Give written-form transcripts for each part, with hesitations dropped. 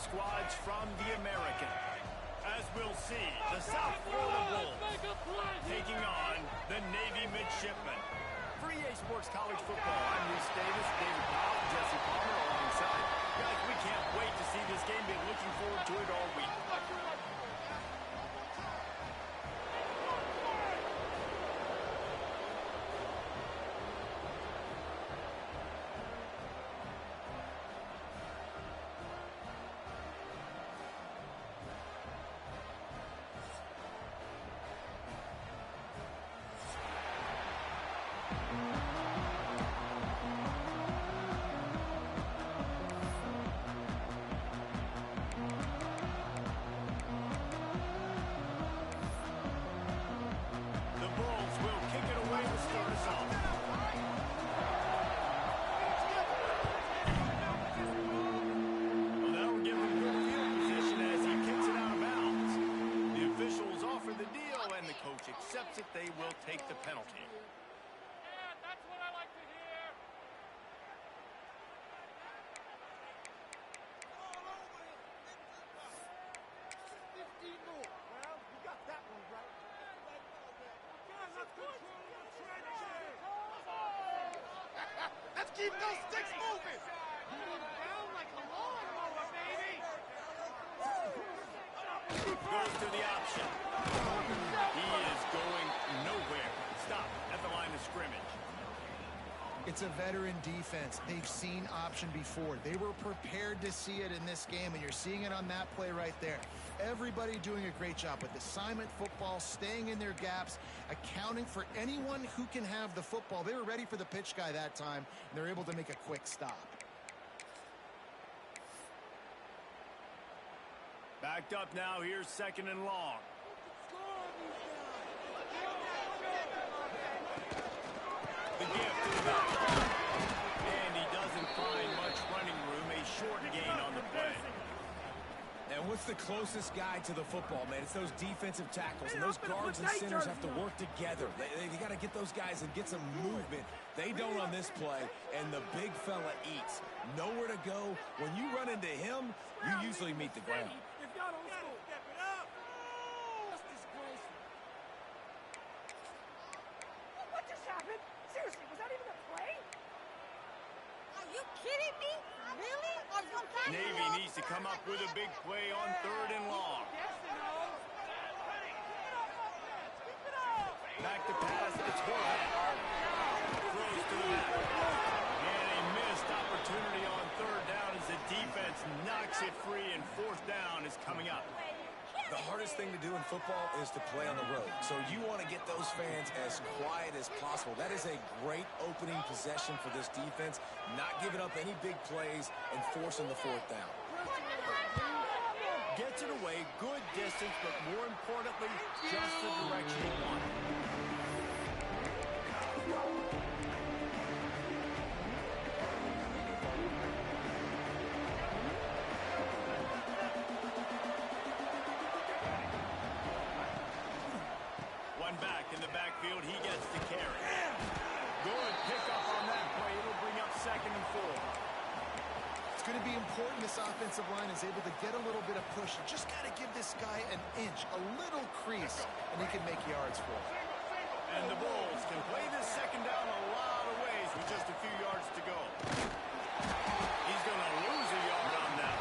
squads from the American. As we'll see, the South Florida Bulls taking on the Navy Midshipmen. For EA Sports College Football, I'm Reese Davis, David Powell, and Jesse Palmer alongside. Guys, we can't wait to see this game. Been looking forward to it all week. Accepts it, they will take the penalty. Yeah, that's what I like to hear. All over it. 15 more. Well, you got that one right. Guys, let's control the trenches. Let's keep those sticks moving. Move down like a lawnmower, baby. Goes to the option. He is going nowhere. Stop at the line of scrimmage. It's a veteran defense. They've seen option before. They were prepared to see it in this game, and you're seeing it on that play right there. Everybody doing a great job with assignment football, staying in their gaps, accounting for anyone who can have the football. They were ready for the pitch guy that time, and they're able to make a quick stop. Backed up now. Here's 2nd and long. The gift to the back. And he doesn't find much running room. A short gain on the play. And what's the closest guy to the football, man? It's those defensive tackles. And those guards and centers have to work together. They got to get those guys and get some movement. They don't on this play, and the big fella eats. Nowhere to go. When you run into him, you usually meet the ground. If y'all don't step it up. That's disgraceful. What just happened? Seriously, was that even a play? Are you kidding me? Really? Navy needs to come up with a big play on 3rd and long. Back to pass. It's Horvath. Throws to the back. And a missed opportunity on 3rd down as the defense knocks it free, and 4th down is coming up. The hardest thing to do in football is to play on the road. So you want to get those fans as quiet as possible. That is a great opening possession for this defense, not giving up any big plays and forcing the 4th down. Gets it away, good distance, but more importantly, just the direction he wanted. Back in the backfield, he gets the carry. Good pickup on that play. It'll bring up 2nd and 4. It's going to be important this offensive line is able to get a little bit of push. You just got to give this guy an inch, a little crease, and he can make yards for it. And the Bulls can play this 2nd down a lot of ways with just a few yards to go. He's going to lose a yard on that.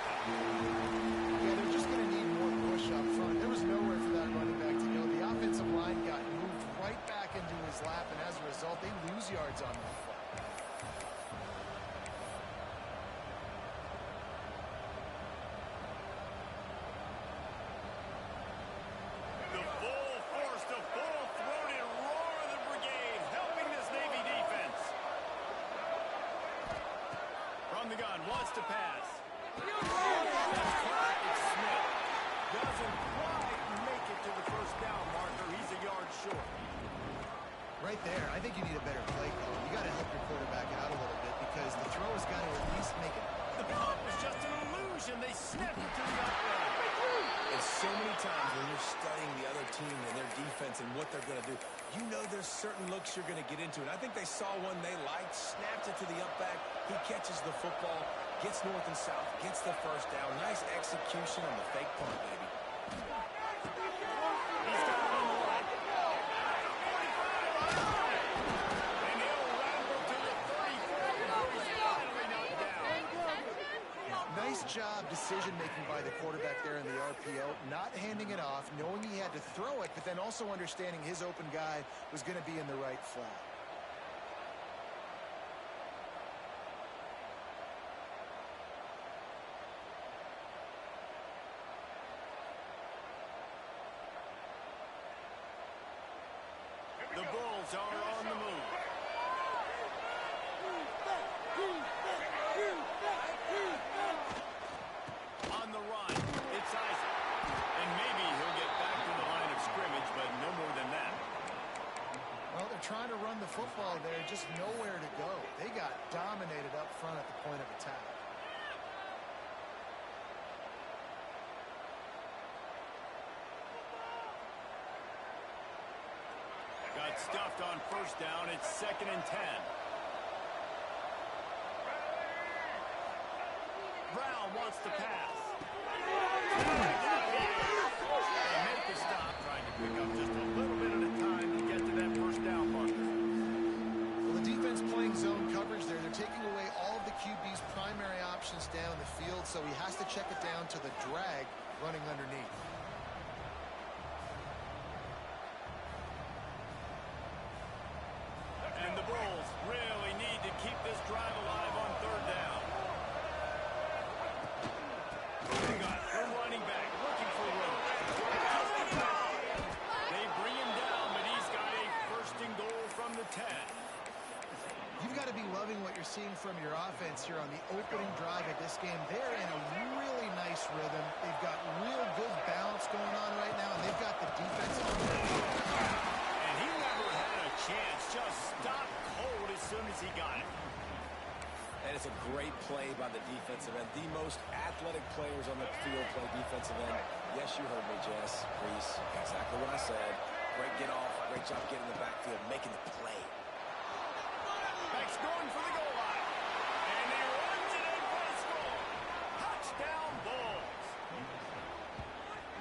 Yeah, they're just going to need more push up front. There was nowhere for that running back to go. The offensive line got moved right back into his lap, and as a result, they lose yards on that play. The full force, the full-throated roar of the brigade, helping this Navy defense. From the gun, wants to pass. That's caught. It's Smith. Doesn't quite make it to the 1st down marker. He's a yard short. Right there, I think you need a better play call. You got to help your quarterback out a little bit because the throw has got to at least make it. The pump was just an illusion. They snipped it to the upright. And so many times when you're studying the other team and their defense and what they're going to do, you know there's certain looks looks you're going to get into. And I think they saw one they liked, snapped it to the up back. He catches the football, gets north and south, gets the first down. Nice execution on the fake punt, baby. He's got it on the line. And he'll ramble to the 34 before he's finally knocked down. Nice job decision-making by the quarterback there in the RPO, not handing it off, knowing he had to throw it, but then also understanding his open guy was going to be in the right flat. The Bulls are on the move. On the run, it's Isaac. And maybe he'll get back to the line of scrimmage, but no more than that. Well, they're trying to run the football there, just nowhere to go. They got dominated up front at the point of attack. Got stuffed on first down. It's 2nd and 10. Brown wants to pass. They make the stop, trying to pick up just a little bit at a time to get to that first down marker. Well, the defense playing zone coverage there. They're taking away all of the QB's primary options down the field, so he has to check it down to the drag running underneath. And the Bulls really need to keep this drive alive on 3rd down. They got the running back looking for room. They bring him down, but he's got a 1st and goal from the 10. You've got to be loving what you're seeing from your offense here on the opening drive of this game. They're in a really nice rhythm. They've got real good balance going on right now, and they've got the defense on their feet. And he never had a chance. Just stopped cold as soon as he got it. And it's a great play by the defensive end. The most athletic players on the field play defensive end. Yes, you heard me, Jess, Reese. Exactly what I said. Great get off. Great job getting in the backfield, making the play. Back's going for the goal line. And he runs it in for a score. Touchdown, Bulls.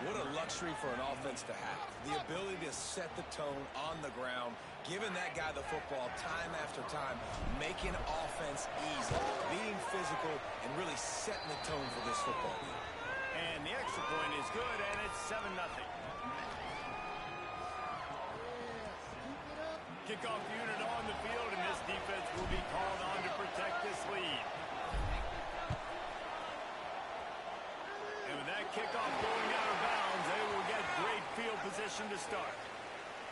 What a luxury for an offense to have. The ability to set the tone on the ground, giving that guy the football time after time, making offense easy, being physical, and really setting the tone for this football game. And the extra point is good, and it's 7-0. Kickoff unit on the field, and this defense will be called on to protect this lead. And with that kickoff going out of bounds, they will get great field position to start.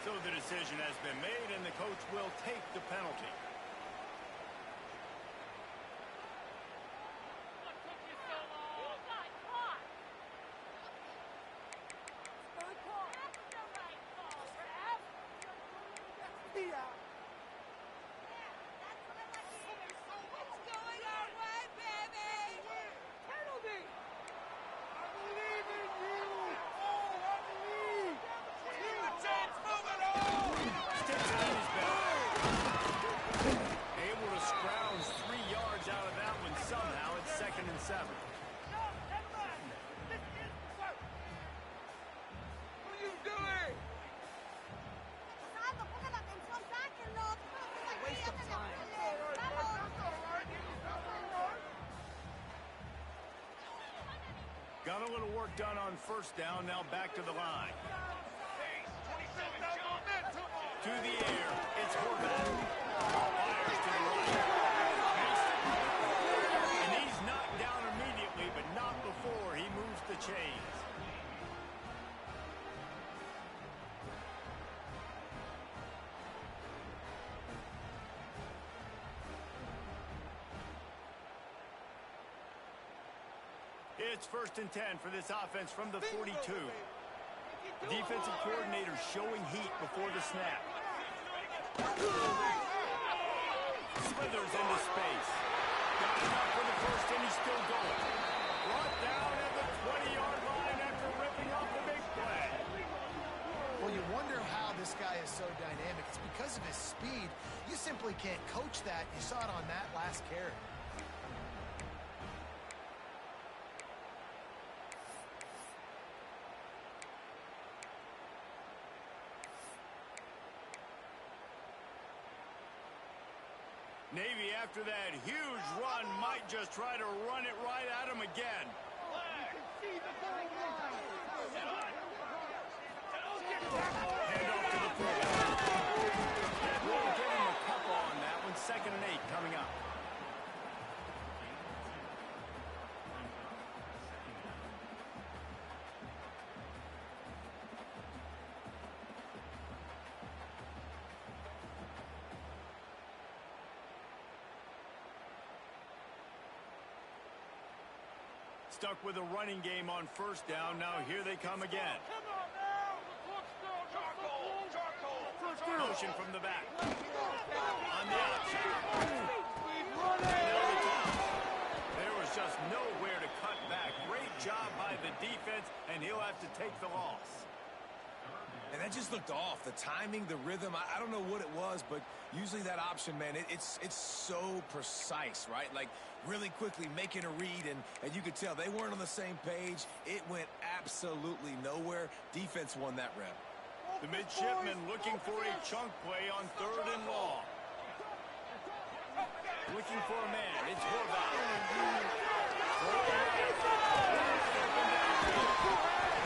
So the decision has been made, and the coach will take the penalty. What took you so long? You got caught. Good call. That's the right call, Ref. Yeah. That's what I like to hear. It's going our way, baby. Penalty. I believe in you. Oh, I believe. Sticks it in his belt. Able to scrounge 3 yards out of that one somehow. It's 2nd and 7. No, never mind. This is work. What are you doing? Pasado, ponga la atención, sáquenlo. Waste of time. That's all right. Got a little work done on first down. Now back to the line. To the air. It's Horvath. Fires to the right. And he's knocked down immediately, but not before he moves the chains. It's 1st and 10 for this offense from the 42. Defensive coordinator showing heat before the snap. Slithers into space. Got enough for the first, and he's still going. Brought down at the 20-yard line after ripping off the big play. Well, you wonder how this guy is so dynamic. It's because of his speed. definitely can't coach that. You saw it on that last carry. Navy, after that huge run, might just try to run it right at him again. Hand off to the fullback. We'll give him a couple on that one. 2nd and 8 coming up. Stuck with a running game on 1st down. Now here they come again. Motion from the back. On the outside. There was just nowhere to cut back. Great job by the defense, and he'll have to take the loss. And that just looked off. The timing, the rhythm, I don't know what it was, but usually that option, man, it's so precise, right? Like really quickly making a read, and you could tell they weren't on the same page. It went absolutely nowhere. Defense won that rep. The midshipman looking for a chunk play on 3rd and long. Looking for a man. It's Horvath.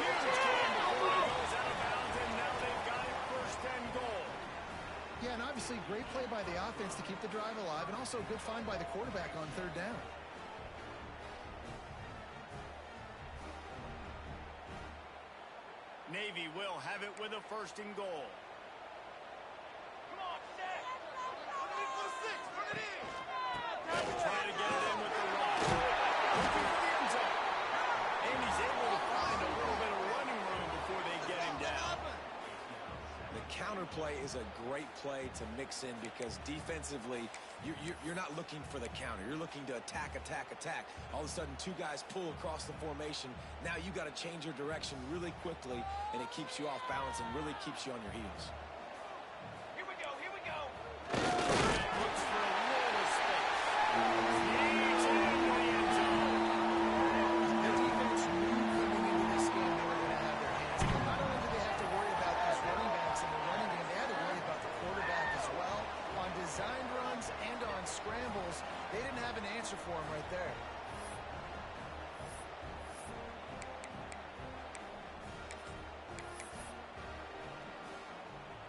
Huge game before he goes out of bounds, and now they've got it 1st and goal. Yeah, and obviously great play by the offense to keep the drive alive, and also a good find by the quarterback on 3rd down. Navy will have it with a 1st and goal. Try to get it in with the run. Looking for the end zone. And he's able to find a little bit of running room before they get him down. The counter play is a great play to mix in because defensively, you're not looking for the counter. You're looking to attack, attack, attack. All of a sudden, 2 guys pull across the formation. Now you got to change your direction really quickly, and it keeps you off balance and really keeps you on your heels. Here we go, here we go. Looks for a little space. He's in the end zone. The defense knew coming into this game they were going to have their hands full. Not only did they have to worry about these running backs in the running game, they had to worry about the quarterback as well. On design runs and on scrambles, they didn't have an answer for him right there.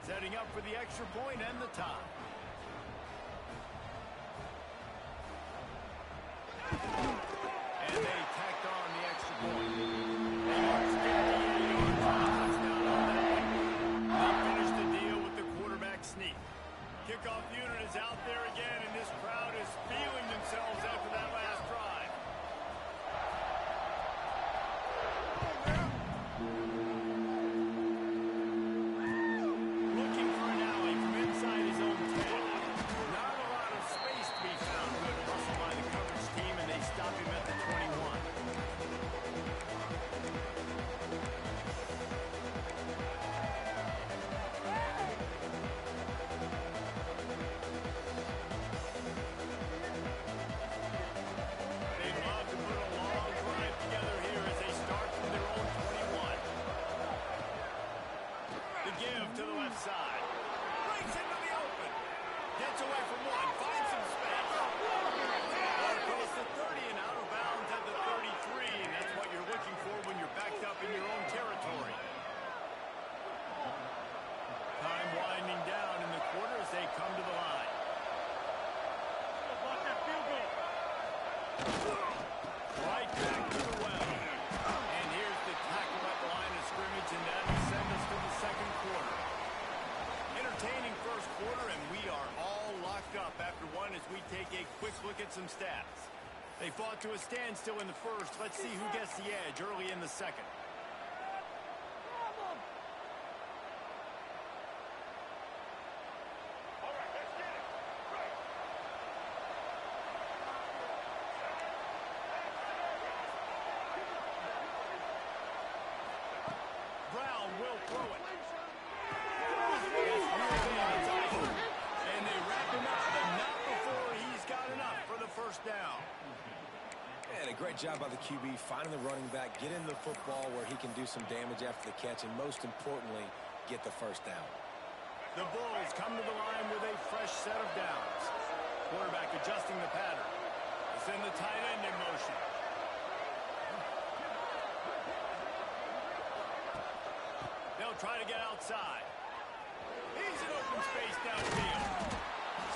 Setting up for the extra point and the tie. And they tacked on the extra point. Yards, 58 yards, touchdown on that one. They finished the deal with the quarterback sneak. Kickoff unit is out there again, and this crowd is feeling themselves after that last drive. Looking for an alley from inside his own 10. Not a lot of space to be found. Good hustle by the coverage team, and they stop him at the 21. They love to put a long drive together here as they start from their own 21. The give to the left side. Breaks into the open. Gets away from one. Finds some space. Ball across the 30 and out of bounds at the 33. And that's what you're looking for when you're backed up in your own territory. Time winding down in the quarter as they come to the line. Right back to the well. And here's the tackle at the line of scrimmage, and that'll send us to the 2nd quarter. Entertaining 1st quarter, and we are all locked up after one as we take a quick look at some stats. They fought to a standstill in the 1st. Let's see who gets the edge early in the 2nd. Brown will throw it. And they wrap him up. Great job by the QB, finding the running back, get in the football where he can do some damage after the catch, and most importantly, get the first down. The Bulls come to the line with a fresh set of downs. Quarterback adjusting the pattern. Send the tight end in motion. They'll try to get outside. He's in open space downfield.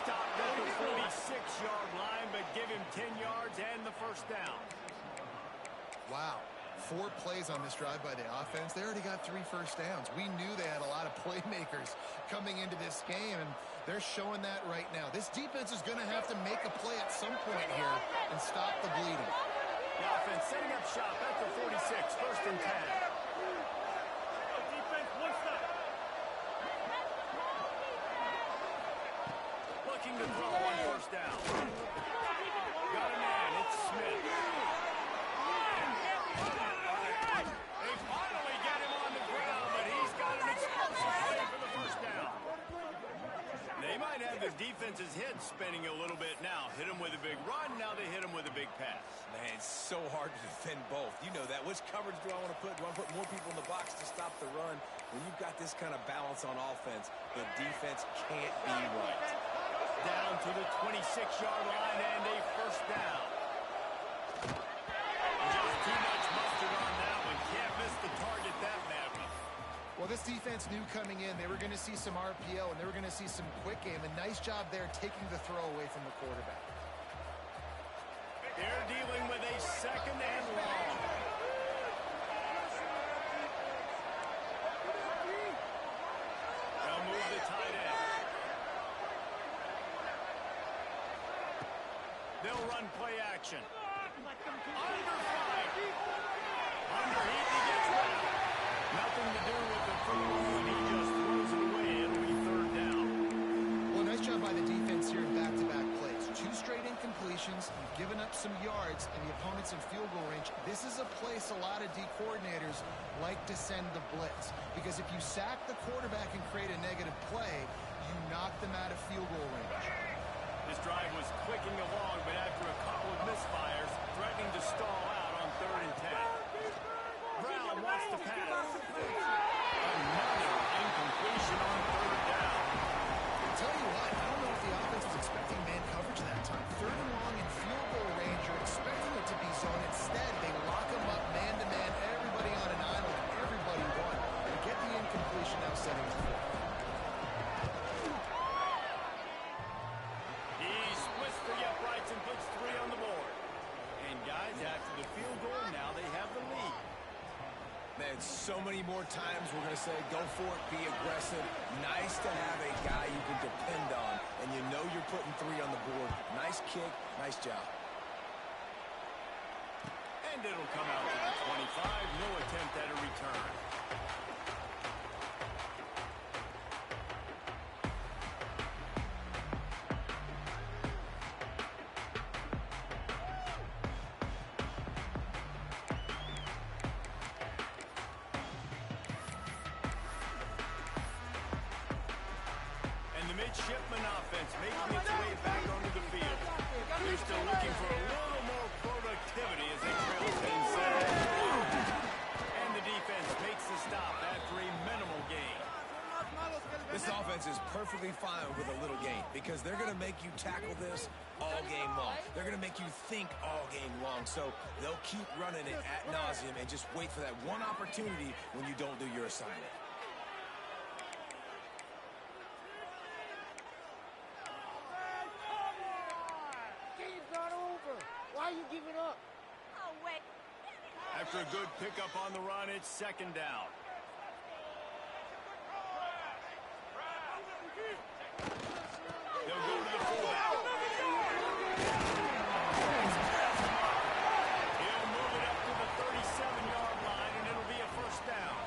Stopped at the 46-yard line, but give him 10 yards and the first down. Wow. 4 plays on this drive by the offense. They already got 3 first downs. We knew they had a lot of playmakers coming into this game, and they're showing that right now. This defense is going to have to make a play at some point here and stop the bleeding. The offense setting up shop at the 46, first and 10. Defense, one step. Looking to throw on first down. Got a man, it's Smith. They finally get him on the ground, but he's got an explosive play for the first down. They might have the defense's head spinning a little bit now. Hit him with a big run, now they hit him with a big pass. Man, it's so hard to defend both. You know that. Which coverage do I want to put? Do I want to put more people in the box to stop the run? When you've got this kind of balance on offense, the defense can't be right. Down to the 26-yard line and a first down. Just too much mustard on that one. Can't miss the target that badly. Well, this defense knew coming in they were going to see some RPO and they were going to see some quick game. A nice job there taking the throw away from the quarterback. They're dealing with a second and long. They'll move the tight end. They'll run play action. Under fire. Underheat, he gets rid of it. Nothing to do with the football, and he just throws it away. It'll be third down. Well, nice job by the defense here in back-to-back plays. 2 straight incompletions, you've given up some yards, and the opponent's in field goal range. This is a place a lot of D coordinators like to send the blitz, because if you sack the quarterback and create a negative play, you knock them out of field goal range. This drive was clicking along, but after a couple of misfires, threatening to stall out on 3rd and 10. Brown wants to pass. Another incompletion on 3rd down. I'll tell you what, I don't know if the offense was expecting man coverage that time. 3rd and long in field goal range, you're expecting it to be zone. Instead, they lock them up man-to-man, everybody on an island, everybody won. They get the incompletion now setting the 4th. He splits the uprights and puts 3 on the board. And guys, after the field goal, now they have the lead. Man, so many more times we're going to say, go for it, be aggressive. Nice to have a guy you can depend on, and you know you're putting 3 on the board. Nice kick, nice job. And it'll come out to the 25. No attempt at a return. Midshipman offense making its way back onto the field. They're still looking for a little more productivity as they trail 10-7. And the defense makes the stop after a minimal gain. This offense is perfectly fine with a little gain because they're going to make you tackle this all game long. They're going to make you think all game long. So they'll keep running it ad nauseum and just wait for that one opportunity when you don't do your assignment. Why are you giving up? Oh, wait. After a good pickup on the run, it's 2nd down. They'll go to the fullback. He'll move it up to the 37-yard line, and it'll be a first down.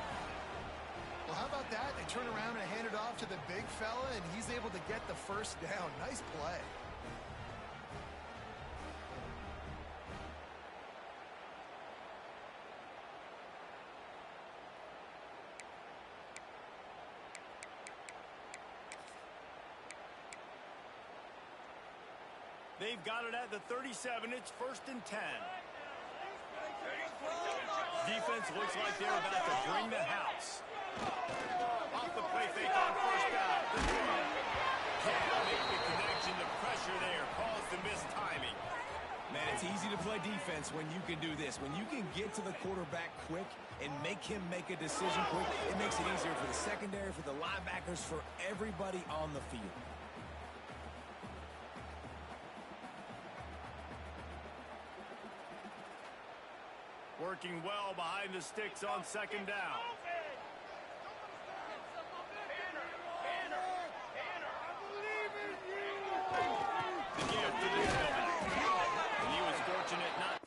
Well, how about that? They turn around and hand it off to the big fella, and he's able to get the first down. Nice play. They've got it at the 37. It's 1st and 10. defense looks like they're about to bring the house. Off the play fake on first down. Can't make the connection. The pressure there caused the missed timing. Man, it's easy to play defense when you can do this. When you can get to the quarterback quick and make him make a decision quick, it makes it easier for the secondary, for the linebackers, for everybody on the field. Working well behind the sticks on second down. The gift to the tailback. And he was fortunate not.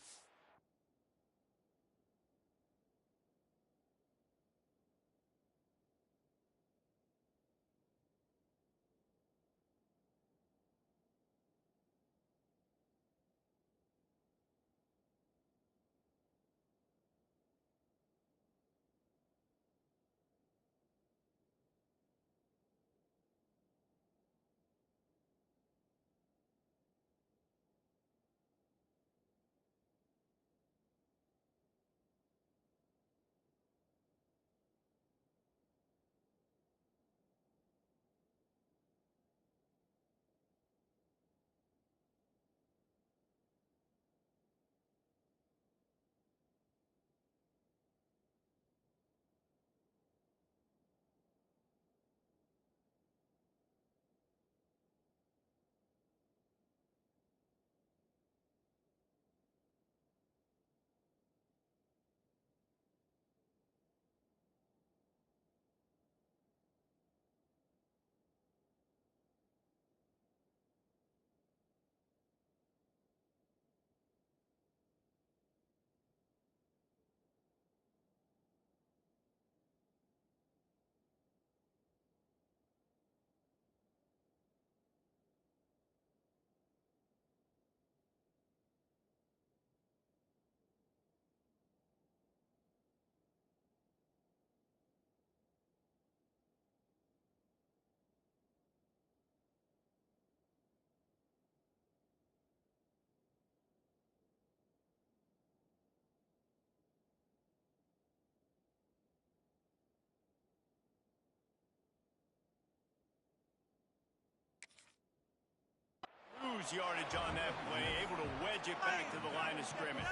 Yardage on that play, able to wedge it back to the line of scrimmage.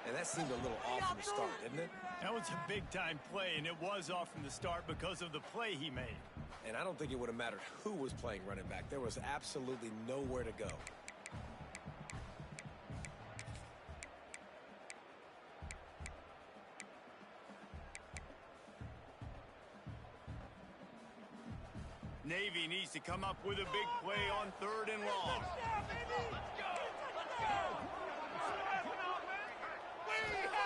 And that seemed a little off from the start, didn't it? That was a big-time play, and it was off from the start because of the play he made. And I don't think it would have mattered who was playing running back. There was absolutely nowhere to go. Navy needs to come up with a big play on 3rd and long.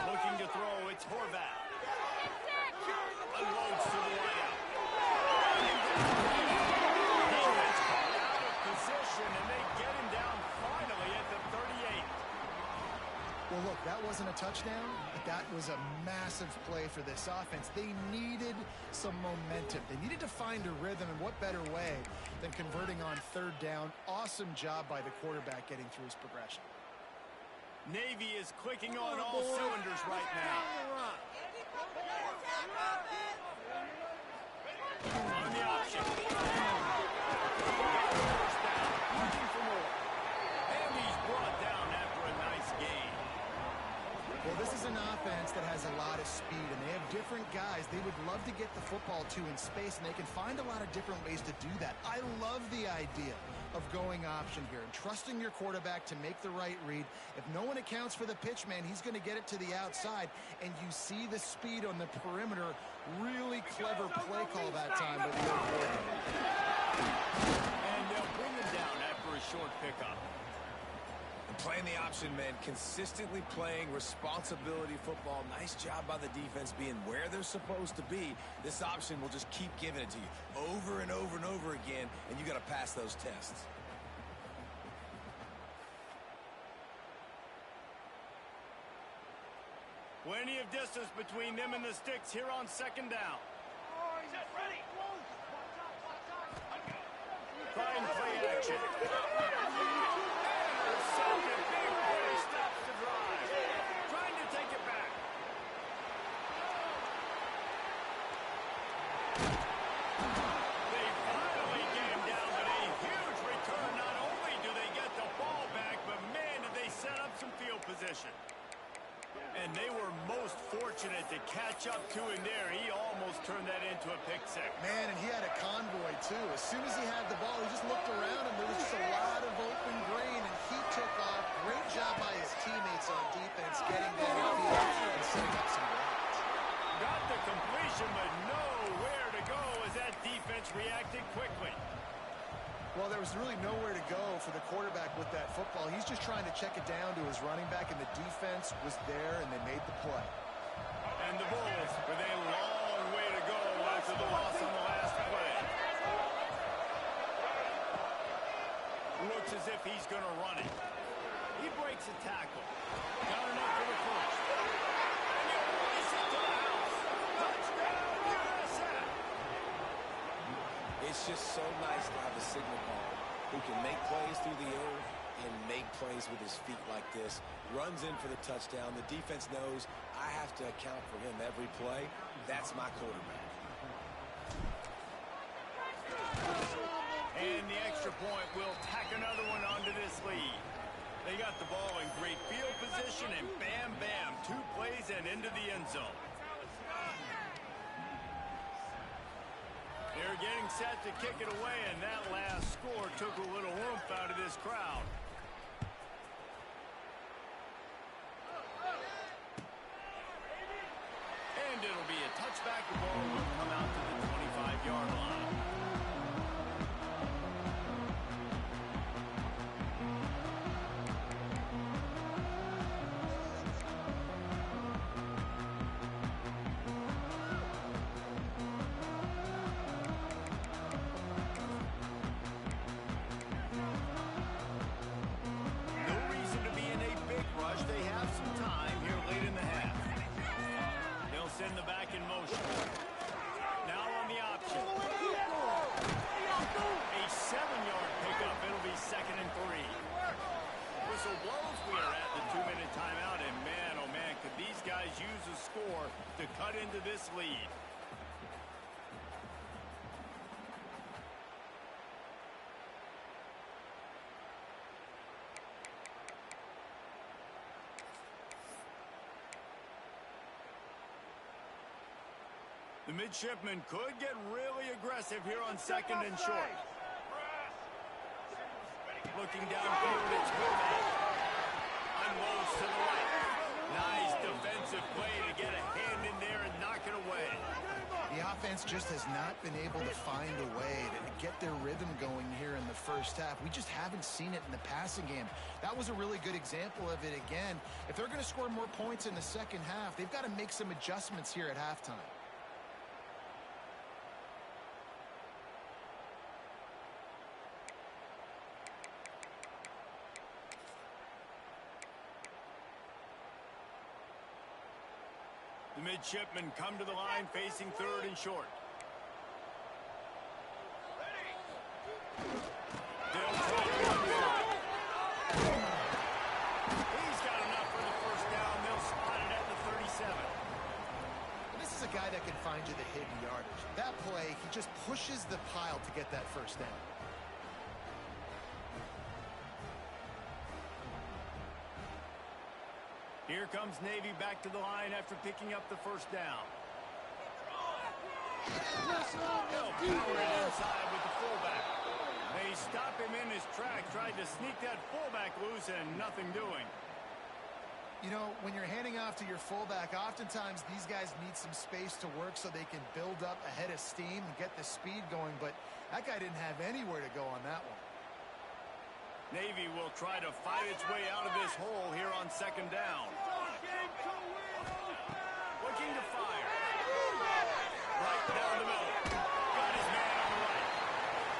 Looking to throw, it's Horvath. Unloads to the wideout. Defense out of position, and they get him down finally at the 38. Well, look, that wasn't a touchdown, but that was a massive play for this offense. They needed some momentum. They needed to find a rhythm, and what better way than converting on 3rd down. Awesome job by the quarterback getting through his progression. Navy is clicking on all cylinders right now. On the option. And he's brought down after a nice gain. Well, this is an offense that has a lot of speed, and they have different guys they would love to get the football to in space, and they can find a lot of different ways to do that. I love the idea of going option here and trusting your quarterback to make the right read. If no one accounts for the pitch, man, he's going to get it to the outside, and you see the speed on the perimeter. Really clever play call that time. But and they'll bring him down after a short pickup. Playing the option, man, consistently playing responsibility football. Nice job by the defense being where they're supposed to be. This option will just keep giving it to you over and over and over again, and you got to pass those tests. Plenty of distance between them and the sticks here on 2nd down. Fine play action. Stops the drive. Trying to take it back. position. And they were most fortunate to catch up to him there. He almost turned that into a pick six. Man, and he had a convoy, too. As soon as he had the ball, he just looked around, and there was just a lot of open green, and he took off. Great job by his teammates on defense, getting downfield and setting up some grounds. Got the completion, but nowhere to go as that defense reacted quickly. Well, there was really nowhere to go for the quarterback with that football. He's just trying to check it down to his running back, and the defense was there, and they made the play. And the Bulls with a long way to go after the loss on the last play. Looks as if he's going to run it. He breaks a tackle. Got enough for the first. And you race it to the house. Touchdown, USA! It's just so nice to have a signal ball who can make plays through the air and make plays with his feet like this. Runs in for the touchdown. The defense knows I have to account for him every play. That's my quarterback. And the extra point will tack another one onto this lead. They got the ball in great field position, and bam, bam, 2 plays and into the end zone. They're getting set to kick it away, and that last score took a little oomph out of this crowd. And it'll be a touchback. The ball will come out to the 25-yard line. In the back in motion. Now on the option. A 7-yard pickup. It'll be 2nd and 3. Whistle blows. We are at the 2-minute timeout. And man, oh man, could these guys use a score to cut into this lead. The midshipman could get really aggressive here on 2nd and short. Looking downfield, it's good. Unloads to the right. Nice defensive play to get a hand in there and knock it away. The offense just has not been able to find a way to get their rhythm going here in the first half. We just haven't seen it in the passing game. That was a really good example of it again. If they're going to score more points in the second half, they've got to make some adjustments here at halftime. The midshipmen come to the line facing 3rd and short. They'll try to run it. He's got enough for the first down. They'll spot it at the 37. This is a guy that can find you the hidden yardage. That play, he just pushes the pile to get that first down. Here comes Navy back to the line after picking up the first down. They'll power it inside with the fullback. They stop him in his tracks, tried to sneak that fullback loose, and nothing doing. You know, when you're handing off to your fullback, oftentimes these guys need some space to work so they can build up a head of steam and get the speed going, but that guy didn't have anywhere to go on that one. Navy will try to fight its way out of this hole here on 2nd down. Looking to fire. Right down the middle. Got his man on the right.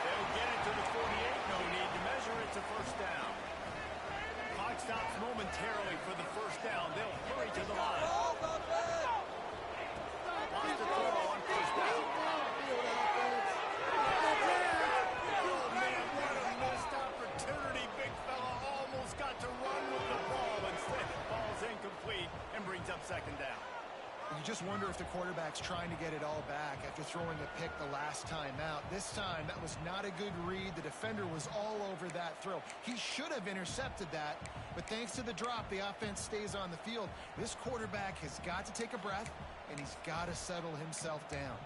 They'll get it to the 48. No need to measure. It's a first down. Clock stops momentarily for the first down. They'll hurry to the line. Lost the throw on first down. Oh, man, what a missed opportunity. Big fella almost got to run with the ball. Instead, it falls incomplete and brings up 2nd down. You You just wonder if the quarterback's trying to get it all back after throwing a pick the last time out. This time, that was not a good read. The defender was all over that throw. He should have intercepted that, but thanks to the drop, the offense stays on the field. This quarterback has got to take a breath, and he's got to settle himself down.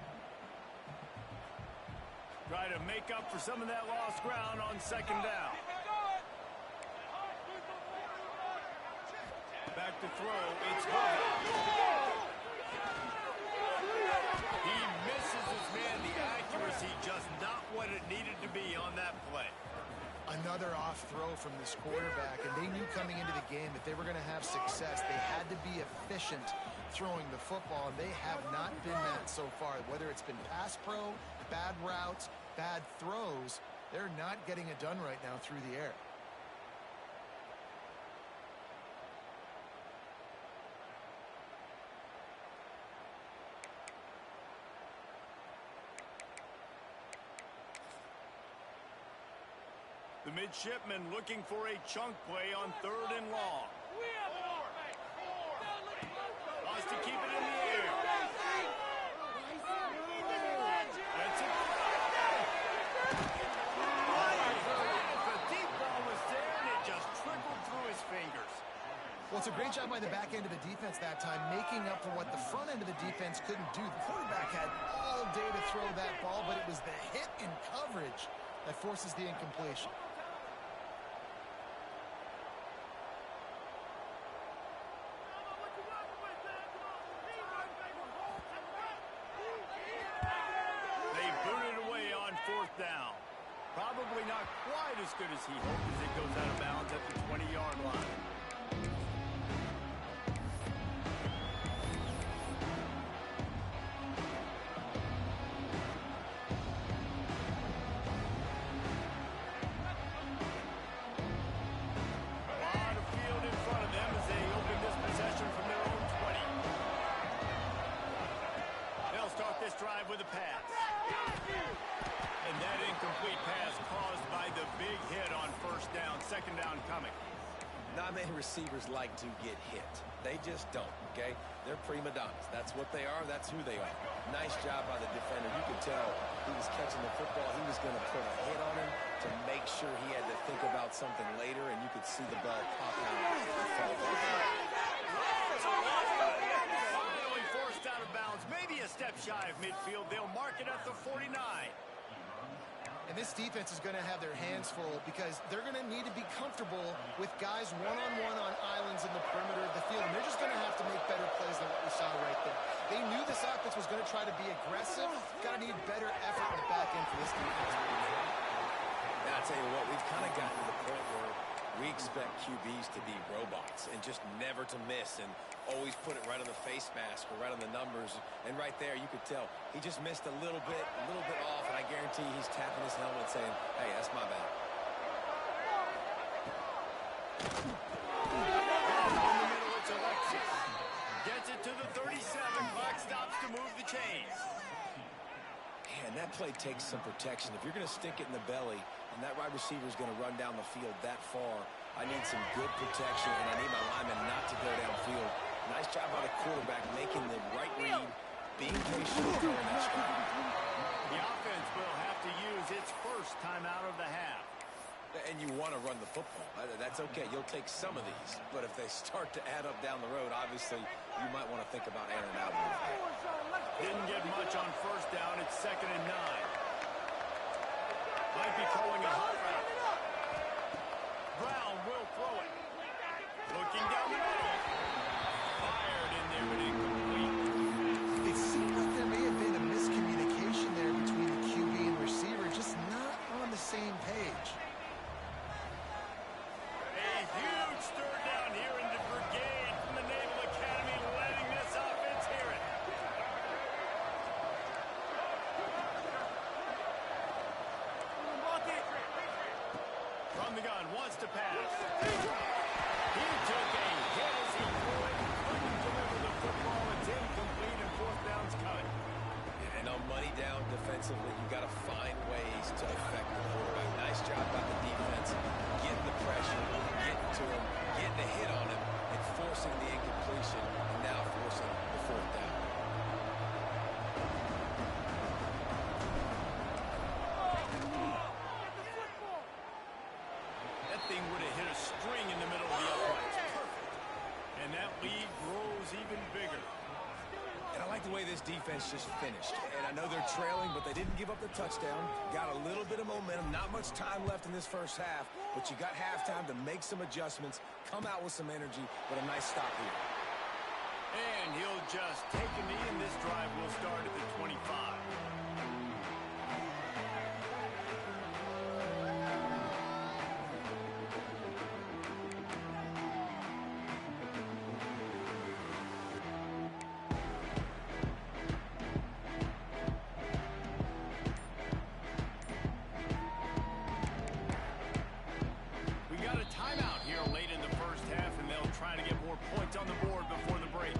Try to make up for some of that lost ground on second down. Back to throw. It's good. He misses his man. The accuracy just not what it needed to be on that play. Another off throw from this quarterback, and they knew coming into the game that they were going to have success. They had to be efficient throwing the football, and they have not been that so far. Whether it's been pass pro, bad routes, bad throws, they're not getting it done right now through the air. The midshipman looking for a chunk play on 3rd and long. Wants to keep it in the air. That's it. The deep ball was there, and it just trickled through his fingers. Well, it's a great job by the back end of the defense that time, making up for what the front end of the defense couldn't do. The quarterback had all day to throw that ball, but it was the hit in coverage that forces the incompletion. Down. Probably not quite as good as he hoped as it goes out of bounds at the 20-yard line. A lot of field in front of them as they open this possession from their own 20. They'll start this drive with a pass. And that incomplete pass caused by the big hit on 1st down, 2nd down coming. Not many receivers like to get hit. They just don't, okay? They're prima donnas. That's what they are. That's who they are. Nice job by the defender. You could tell he was catching the football. He was going to put a hit on him to make sure he had to think about something later, and you could see the ball pop out and fall back. Finally forced out of bounds, maybe a step shy of midfield. They'll mark it at the 49. And this defense is going to have their hands full because they're going to need to be comfortable with guys one-on-one on islands in the perimeter of the field. And they're just going to have to make better plays than what we saw right there. They knew this offense was going to try to be aggressive. Got to need better effort in the back end for this defense. And I'll tell you what, we've kind of gotten to the point where we expect QBs to be robots and just never to miss and always put it right on the face mask or right on the numbers. And right there, you could tell he just missed a little bit off, and I guarantee he's tapping his helmet saying, hey, that's my bad. It's Alexis. Gets it to the 37. Clock stops to move the chains. Man, that play takes some protection. If you're going to stick it in the belly and that wide receiver is going to run down the field that far, I need some good protection, and I need my lineman not to go downfield. Nice job by the quarterback making the right read, being patient, throwing that strike. The offense will have to use its first time out of the half. And you want to run the football. That's okay. You'll take some of these. But if they start to add up down the road, obviously, you might want to think about airing out. Didn't get much on 1st down. It's 2nd and 9. Might be calling a hot route. Brown will throw it. Looking down the middle. Fired in there, but incomplete. It seemed like there may have been a miscommunication there between the QB and receiver, just not on the same page. A huge third down here in the brigade from the Naval Academy, letting this offense hear it. From the gun, wants to pass. He took a hit as he threw it. Couldn't deliver the football. It's incomplete, and 4th down's coming. And on money down defensively, you got to find ways to affect the quarterback. Nice job by the defense, getting the pressure, getting to him, getting a hit on him, and forcing the incompletion, and now forcing the 4th down. defense just finished. And I know they're trailing, but they didn't give up the touchdown. Got a little bit of momentum. Not much time left in this first half, but you got halftime to make some adjustments, come out with some energy, but a nice stop here. And he'll just take a knee, and this drive will start at the 25. On the board before the break.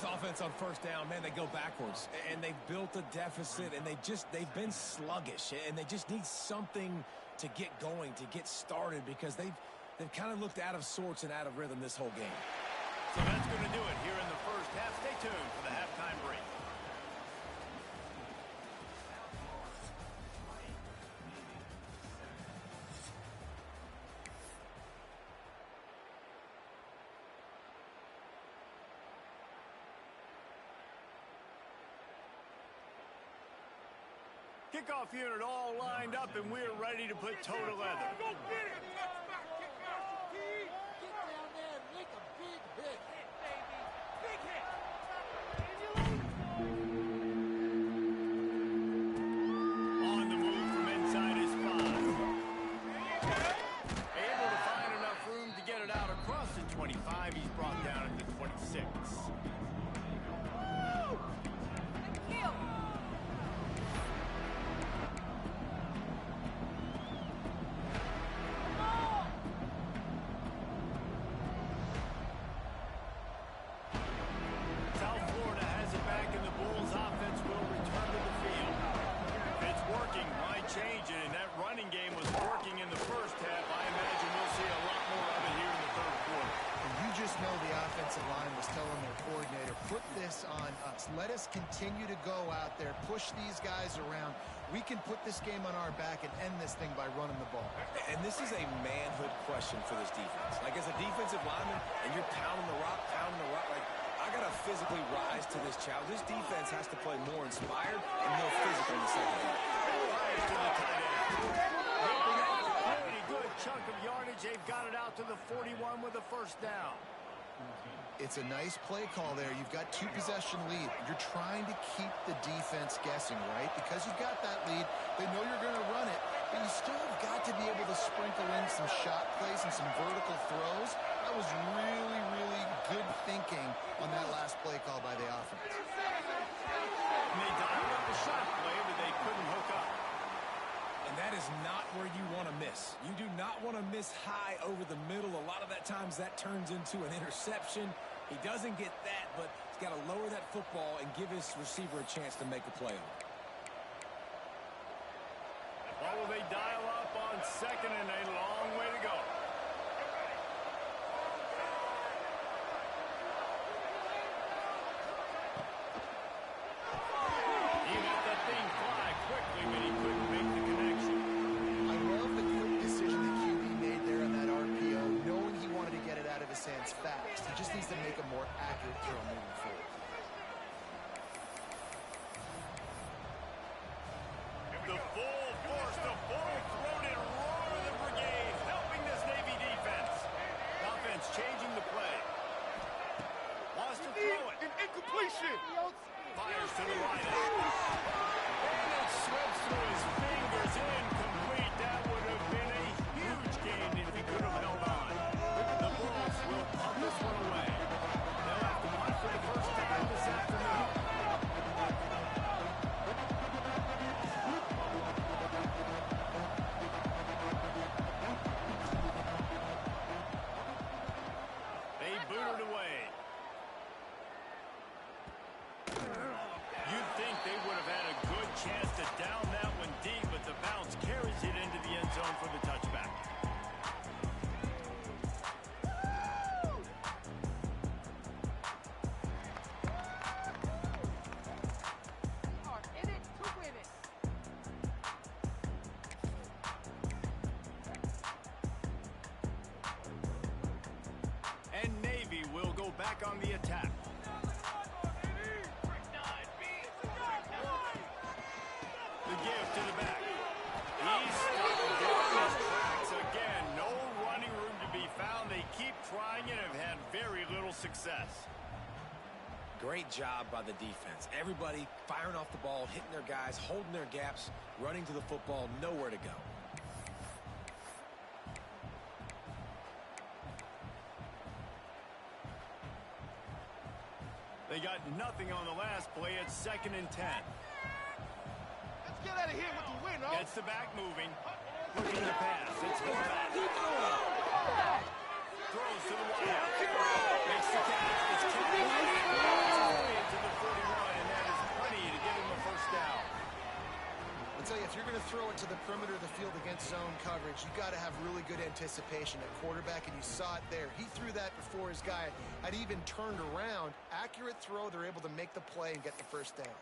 Offense on first down, man, they go backwards, and they've built a deficit, and they've been sluggish, and they just need something to get going, to get started, because they've kind of looked out of sorts and out of rhythm this whole game. So that's going to do it here in the first half. Stay tuned for the halftime break. Kickoff unit all lined up, and we're ready to put toe to leather. Go get it! Kick out, Get down there and make a big hit. Baby. Big hit. On the move from inside his 5. Able to find enough room to get it out across the 25. He's brought down at the 26. Let us continue to go out there, push these guys around. We can put this game on our back and end this thing by running the ball. And this is a manhood question for this defense. Like, as a defensive lineman, and you're pounding the rock, like, I got to physically rise to this challenge. This defense has to play more inspired and more physical in the second half. Rise to the tight end. Pretty good chunk of yardage. They've got it out to the 41 with a first down. It's a nice play call there. You've got 2-possession lead. You're trying to keep the defense guessing, right? Because you've got that lead, they know you're going to run it, but you still have got to be able to sprinkle in some shot plays and some vertical throws. That was really, really good thinking on that last play call by the offense. And they dialed up the shot play, but they couldn't hook up. And that is not where you want to miss. You do not want to miss high over the middle. A lot of that times that turns into an interception. He doesn't get that, but he's got to lower that football and give his receiver a chance to make a play on it. What will they dial up on second, and a long way to go? He let that thing fly quickly, but he couldn't make the connection. I love the quick decision that QB made there on that RPO, knowing he wanted to get it out of his hands fast. He just needs to make a more accurate throw moving forward. The full force, the full-throated roar of the brigade, helping this Navy defense. Offense changing the play. Wants to throw it. Incompletion. Fires to the right. And it slips through his fingers. Incomplete. That would have been a huge gain if he could have held on. The Bulls will pump this one away. They'll have to punt for the first time this afternoon. They booted away. You'd think they would have had a good chance And Navy will go back on the attack. The give to the back. He's stopped dead in his tracks again. No running room to be found. They keep trying and have had very little success. Great job by the defense. Everybody firing off the ball, hitting their guys, holding their gaps, running to the football, nowhere to go. They got nothing on the last play. It's 2nd and 10. Let's get out of here with the win, oh. Gets the back moving. Looking to pass. It's fullback. Throws to the wide out. Makes the catch. It's carried. Into the 41, and that is plenty to give him a first down. I'll tell you, if you're going to throw it to the perimeter of the field against zone coverage, you got to have really good anticipation at quarterback, and you saw it there. He threw that before his guy had even turned around. Accurate throw, they're able to make the play and get the first down.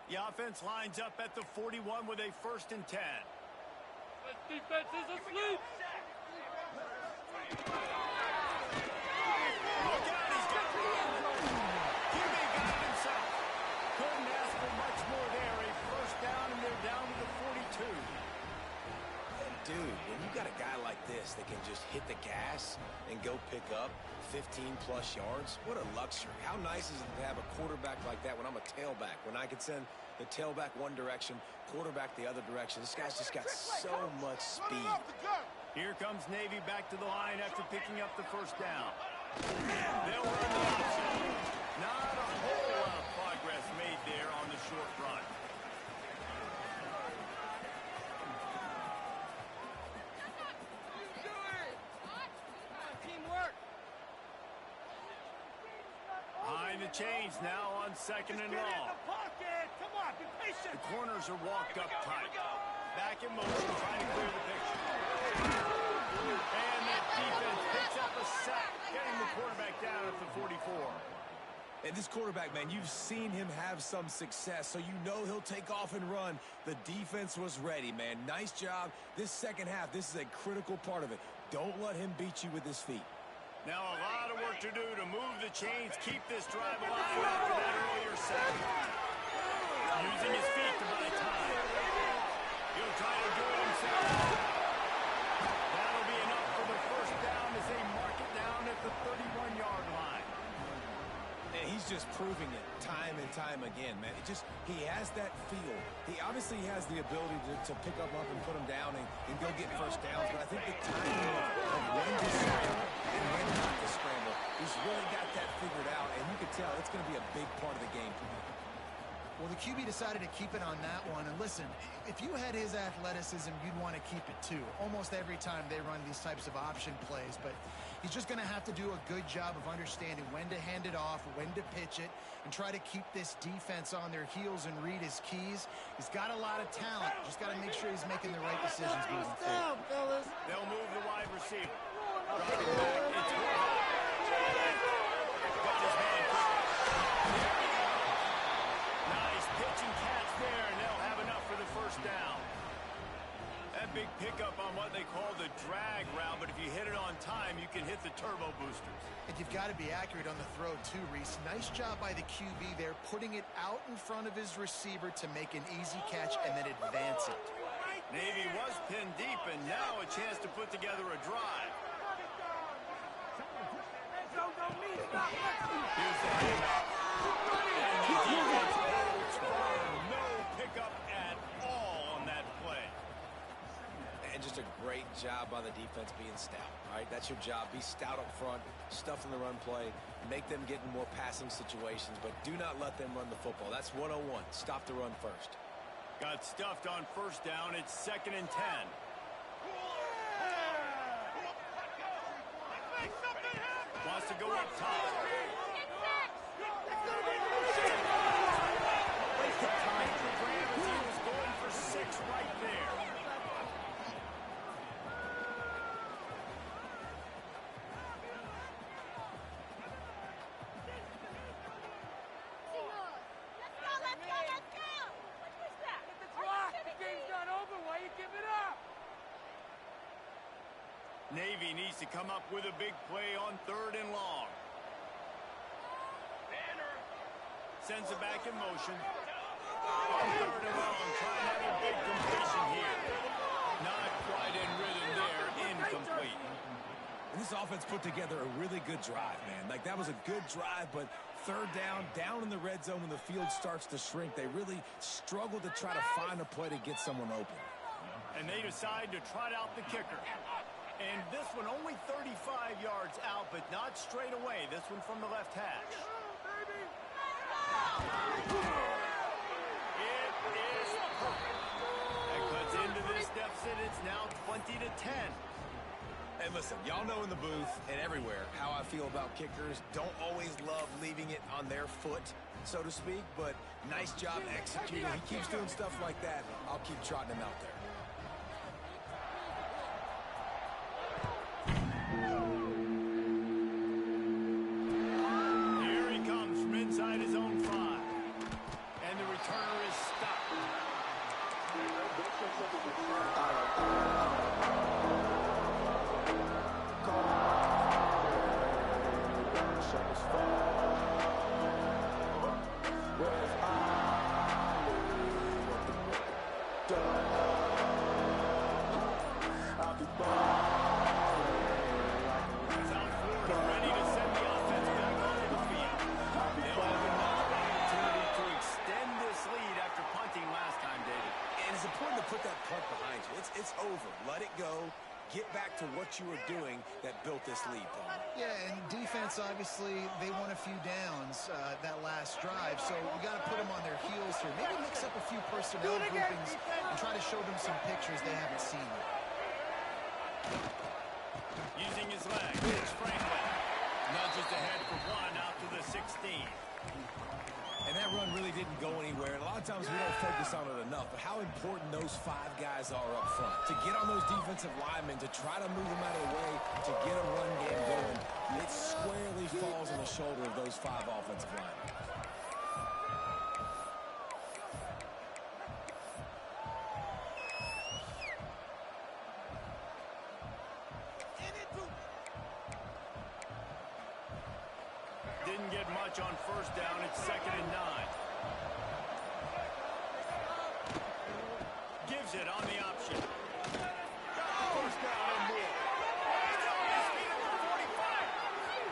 The offense lines up at the 41 with a 1st and 10. This defense is asleep. Look out, he's got it. QB got it himself. Couldn't ask for much more there. A first down, and they're down to the 42. And dude, when you got a guy like this that can just hit the gas and go pick up 15-plus yards, what a luxury. How nice is it to have a quarterback like that when I'm a tailback, when I can send the tailback one direction, quarterback the other direction. This guy's just got so much speed. Here comes Navy back to the line after picking up the first down. They'll run the option. Not a whole lot of progress made there on the short run. Teamwork. Behind the chains now on 2nd and long. Come on, be patient. The corners are walked up tight. Back in motion, trying to clear the picture. And that defense picks up a sack, getting the quarterback down at the 44. And this quarterback, man, you've seen him have some success, so you know he'll take off and run. The defense was ready, man. Nice job. This second half, this is a critical part of it. Don't let him beat you with his feet. Now a lot of work to do to move the chains, keep this drive alive after that earlier sack. Using his feet to buy time. He'll try to do it himself. That'll be enough for the first down as they mark it down at the 31-yard line. And he's just proving it time and time again, man. He has that feel. He obviously has the ability to pick up and put him down and go get first downs, but I think the timing of when to scramble and when not to scramble, he's really got that figured out, and you can tell it's going to be a big part of the game. Well, the QB decided to keep it on that one. And listen, if you had his athleticism, you'd want to keep it too. Almost every time they run these types of option plays. But he's just going to have to do a good job of understanding when to hand it off, when to pitch it, and try to keep this defense on their heels and read his keys. He's got a lot of talent. Just got to make sure he's making the right decisions moving forward. They'll move the wide receiver. Dropping back. It's got his man. Nice pitch and catch there, and they'll have enough for the first down. That big pickup on what they call the drag route, but if you hit it on time, you can hit the turbo boosters. And you've got to be accurate on the throw too, Reese. Nice job by the QB there, putting it out in front of his receiver to make an easy catch and then advance it. Navy was pinned deep, and now a chance to put together a drive. Here's the handoff. And the defense holds firm. No pickup at all on that play. And just a great job by the defense being stout. All right, that's your job. Be stout up front, stuff in the run play, make them get in more passing situations, but do not let them run the football. That's 101. Stop the run first. Got stuffed on first down. It's 2nd and 10. Wants to go up top. Time for Graham as he was going for 6 right there. Navy needs to come up with a big play on 3rd and long. Sends it back in motion. On 3rd and long, trying to have a big completion here. Not quite in rhythm there, incomplete. And this offense put together a really good drive, man. Like, that was a good drive, but 3rd down in the red zone when the field starts to shrink, they really struggle to try to find a play to get someone open. And they decide to trot out the kicker. And this one only 35 yards out, but not straight away. This one from the left hash. It is perfect. That cuts into this deficit. It's now 20-10. And listen, y'all know in the booth and everywhere how I feel about kickers. Don't always love leaving it on their foot, so to speak, but nice job executing. He keeps doing stuff like that. I'll keep trotting him out there. Here he comes from inside his own 5. And the returner is stopped. It's over. Let it go. Get back to what you were doing that built this lead, Paul. Yeah, and defense, obviously, they won a few downs that last drive, so you got to put them on their heels here. Maybe mix up a few personnel groupings and try to show them some pictures they haven't seen yet. Using his leg, it's Franklin. Nudges ahead for 1 out to the 16. And that run really didn't go anywhere. And a lot of times we don't focus on it enough. But how important those 5 guys are up front. To get on those defensive linemen, to try to move them out of the way, to get a run game going, it squarely falls on the shoulder of those 5 offensive linemen. Didn't get much on 1st down. It's 2nd and 9. Gives it on the option. Got the 1st down and more. He's on his feet at the 45.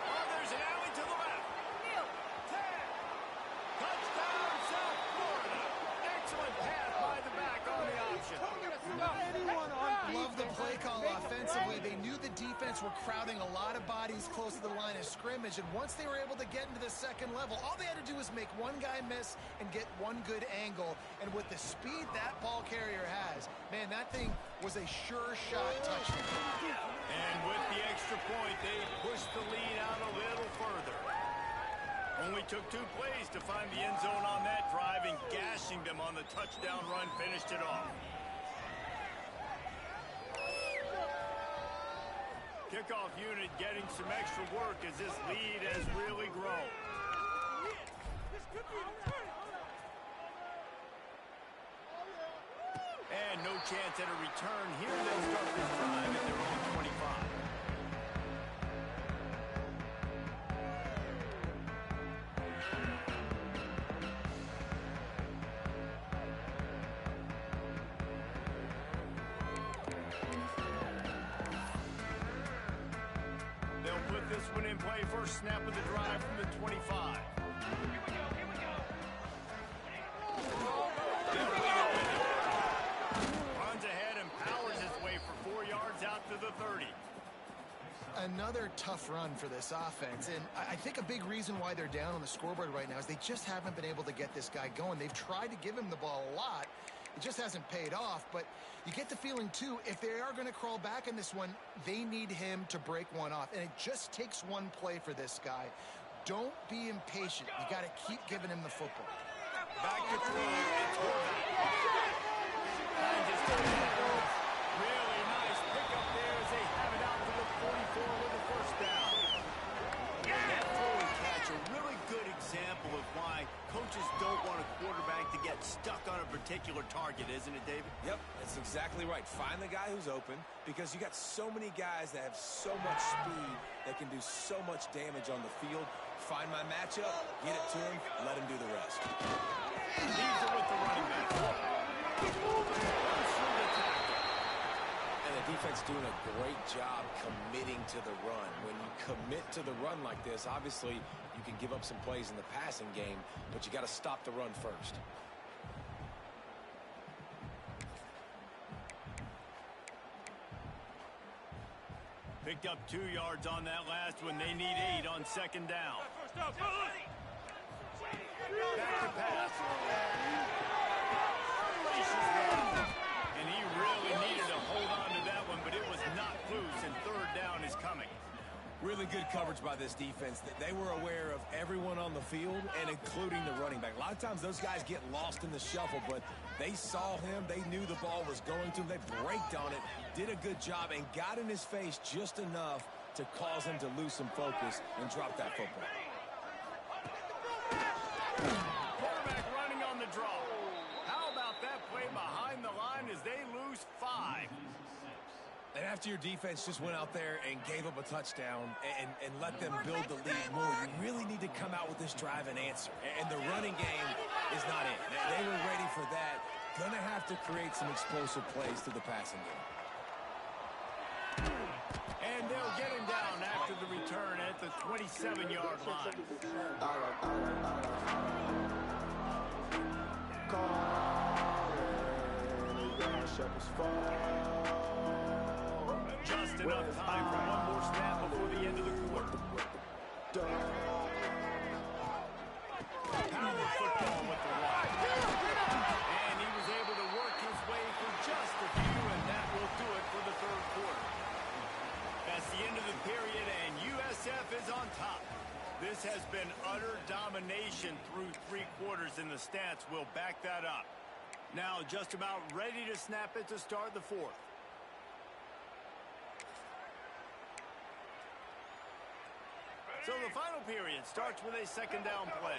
Oh, there's an alley to the left. 10. Touchdown, South Florida. Excellent pass by the back on the option. Love the play call offensively. They knew the defense were crowding a lot of bodies close to the line of scrimmage, and once they were able to get into the 2nd level, all they had to do was make one guy miss and get one good angle. And with the speed that ball carrier has, man, that thing was a sure shot touchdown. And with the extra point, they pushed the lead out a little further. Only took 2 plays to find the end zone on that drive, and gashing them on the touchdown run finished it off. Kickoff unit getting some extra work as this lead has really grown. And no chance at a return here. They'll start this drive at their own 25. This one in play, first snap of the drive from the 25. Here we go. Runs ahead and powers his way for 4 yards out to the 30. Another tough run for this offense, and I think a big reason why they're down on the scoreboard right now is they just haven't been able to get this guy going. They've tried to give him the ball a lot. It just hasn't paid off, but you get the feeling, too, if they are going to crawl back in this one, they need him to break one off, and it just takes one play for this guy. Don't be impatient. You got to keep giving him the football. Back to throw. It's really nice pickup there as they have it out to the 44 with the 1st down. That throw and catch, a really good example of why coaches don't want a quarterback to get stuck on a particular particular target, isn't it, David? Yep, that's exactly right. Find the guy who's open, because you got so many guys that have so much speed that can do so much damage on the field. Find my matchup, get it to him, let him do the rest. Leaves it with the running back. And the defense doing a great job committing to the run. When you commit to the run like this, obviously you can give up some plays in the passing game, but you got to stop the run first. Picked up 2 yards on that last one. They need 8 on second down. Back to pass. And he really needed to hold on to that one, but it was not loose, and third down is coming. Really good coverage by this defense. They were aware of everyone on the field, and including the running back. A lot of times those guys get lost in the shuffle, but they saw him. They knew the ball was going to him. They braked on it, did a good job, and got in his face just enough to cause him to lose some focus and drop that football. Quarterback running on the draw. How about that play behind the line as they lose 5? And after your defense just went out there and gave up a touchdown and let them build the lead more, you really need to come out with this drive and answer. And the running game is not it. They were ready for that. Going to have to create some explosive plays through the passing game. And they'll get him down after the return at the 27-yard line. Just enough time for one more snap before the end of the quarter. Power football with the run. And he was able to work his way for just a few, and that will do it for the third quarter. That's the end of the period, and USF is on top. This has been utter domination through 3 quarters, and the stats will back that up. Now just about ready to snap it to start the fourth. So the final period starts with a second down play.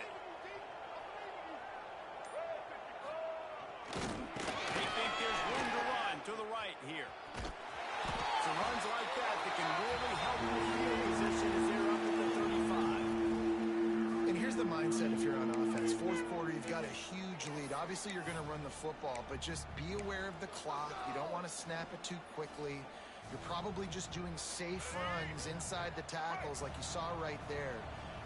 They think there's room to run to the right here. Some runs like that can really help with field position as they're up at the 35. And here's the mindset if you're on offense. Fourth quarter, you've got a huge lead. Obviously, you're going to run the football, but just be aware of the clock. You don't want to snap it too quickly. You're probably just doing safe runs inside the tackles like you saw right there.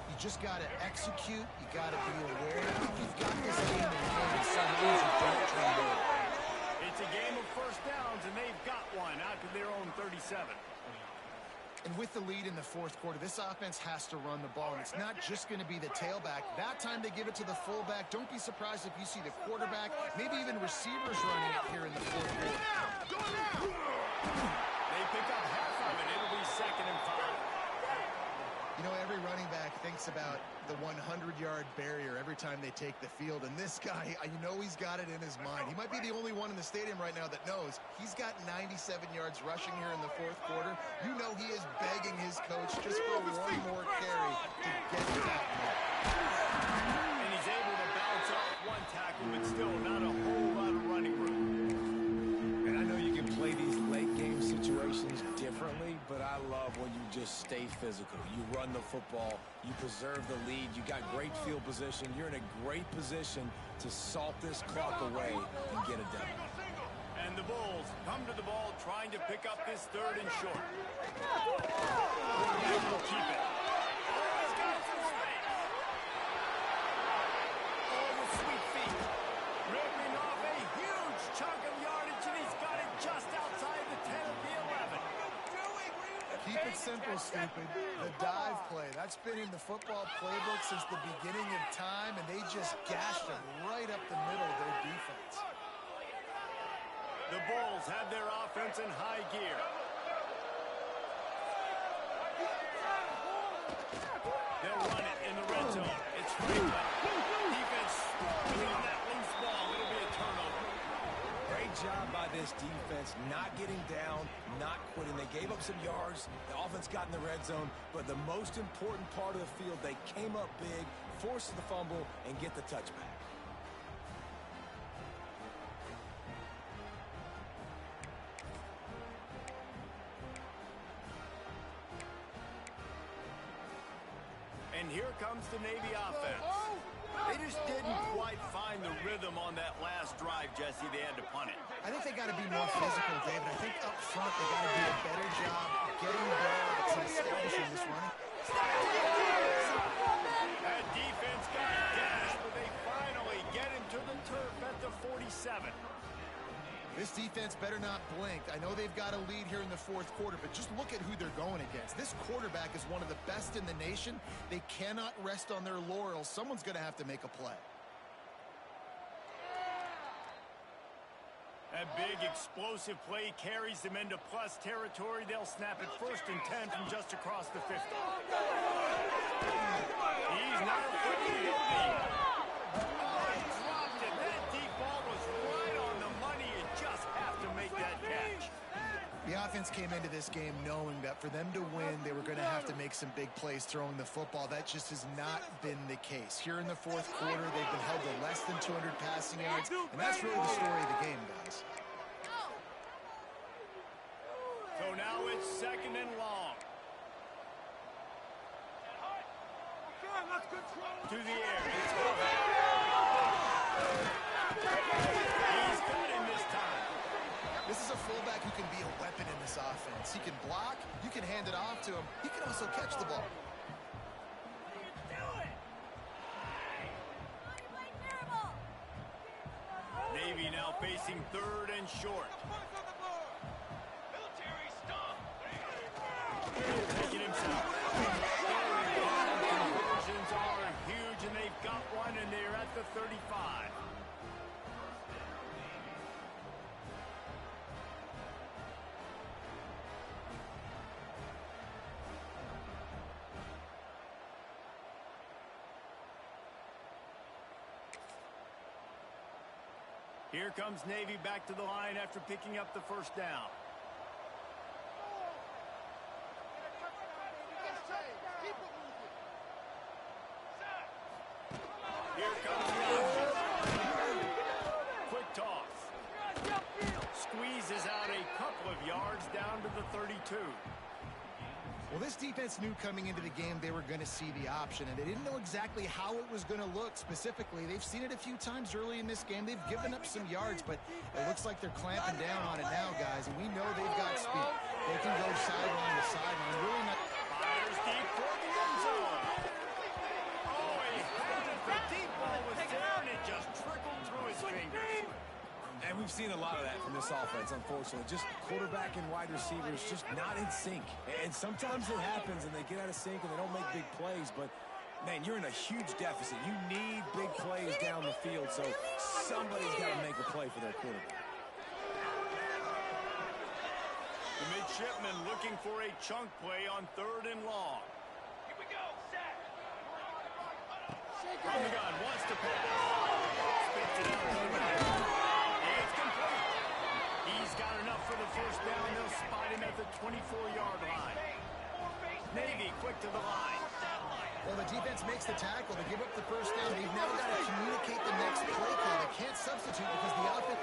You just got to execute. You got to be aware. You've got this game in hand. Some things you don't turn over. It's a game of first downs, and they've got one out to their own 37. And with the lead in the fourth quarter, this offense has to run the ball, and it's not just going to be the tailback. That time they give it to the fullback. Don't be surprised if you see the quarterback, maybe even receivers running it here in the fourth quarter. They pick up half of it. It'll be 2nd and 5. You know, every running back thinks about the 100-yard barrier every time they take the field. And this guy, you know he's got it in his mind. He might be the only one in the stadium right now that knows he's got 97 yards rushing here in the fourth quarter. You know he is begging his coach just for one more carry to get that mark. And he's able to bounce off one tackle, but still not a whole lot of running room. And I know you can play these late game situations differently, but I love when you just stay physical. You run the football, you preserve the lead, you got great field position. You're in a great position to salt this clock away and get it done. And the Bulls come to the ball trying to pick up this 3rd and short. Quarterback will keep it. He's got some space. Oh, the sweet feet. Ripping off a huge chunk of yardage, and he's got it just outside the 10 of the 11. Keep it simple, stupid. The dive play. That's been in the football playbook since the beginning of time, and they just gashed him right up the middle of their defense. The Bulls have their offense in high gear. They'll run it in the red zone. It's Franklin. Defense scoring on that loose ball. It'll be a turnover. Great job by this defense, not getting down, not quitting. They gave up some yards. The offense got in the red zone, but the most important part of the field, they came up big, forced the fumble, and get the touchback. here comes the Navy offense. They just didn't quite find the rhythm on that last drive, Jesse. They had to punt it. I think they got to be more physical, David. I think up front they got to do a better job getting the ball out and establishing this running. That defense got gashed, but they finally get him to the turf at the 47. This defense better not blink. I know they've got a lead here in the fourth quarter, but just look at who they're going against. This quarterback is one of the best in the nation. They cannot rest on their laurels. Someone's going to have to make a play. That big explosive play carries them into plus territory. They'll snap it 1st and 10 from just across the 50. He's not afraid to go deep. Oh, he dropped it. That deep ball was right on the money. You just have to make that catch. The offense came into this game knowing that for them to win, they were going to have to make some big plays throwing the football. That just has not been the case. Here in the fourth quarter, they've been held to less than 200 passing yards, and that's really the story of the game, guys. So now it's 2nd and long. To the air. He's got him this time. This is a fullback who can be a weapon in this offense. He can block, you can hand it off to him, he can also catch the ball. Navy now facing 3rd and short. Taking himself. Conversions are huge, and they've got one, and they're at the 35. Here comes Navy back to the line after picking up the 1st down. Here comes Rogers. Quick toss. Squeezes out a couple of yards down to the 32. Well, this defense knew coming into the game they were going to see the option, and they didn't know exactly how it was going to look specifically. They've seen it a few times early in this game. They've given up some yards, but it looks like they're clamping down on it now, guys, and we know they've got speed. They can go sideline to sideline. Really not. Fires deep for the end zone. Oh, he had it. The deep ball was there, and it just trickled through his fingers. And we've seen a lot of that from this offense, unfortunately. Just quarterback and wide receivers just not in sync. And sometimes it happens, and they get out of sync, and they don't make big plays. But, man, you're in a huge deficit. You need big plays down the field, so somebody's got to make a play for their quarterback. The midshipman looking for a chunk play on 3rd and long. Here we go, set. From the gun, wants to pass. Spits it out to the right. It's complete. He's got enough for the 1st down. They'll spot him at the 24-yard line. Navy quick to the line. Well, the defense makes the tackle. They give up the 1st down. They've now got to communicate the next play call. They can't substitute because the offense...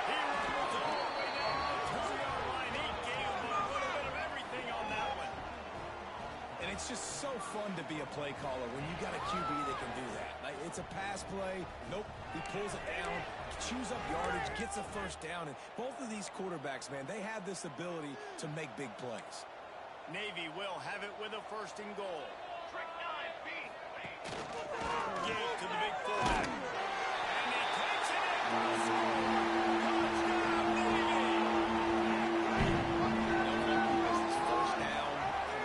He rumbles all the way down the 2-yard line. He gave him a little bit of everything on that one. And it's just so fun to be a play caller when you got a QB that can do that. Like, it's a pass play. Nope. He pulls it down, chews up yardage, gets a 1st down. And both of these quarterbacks, man, they have this ability to make big plays. Navy will have it with a 1st and goal. Gave to the big fullback. And he takes it in. Touchdown, Navy! This is 1st down,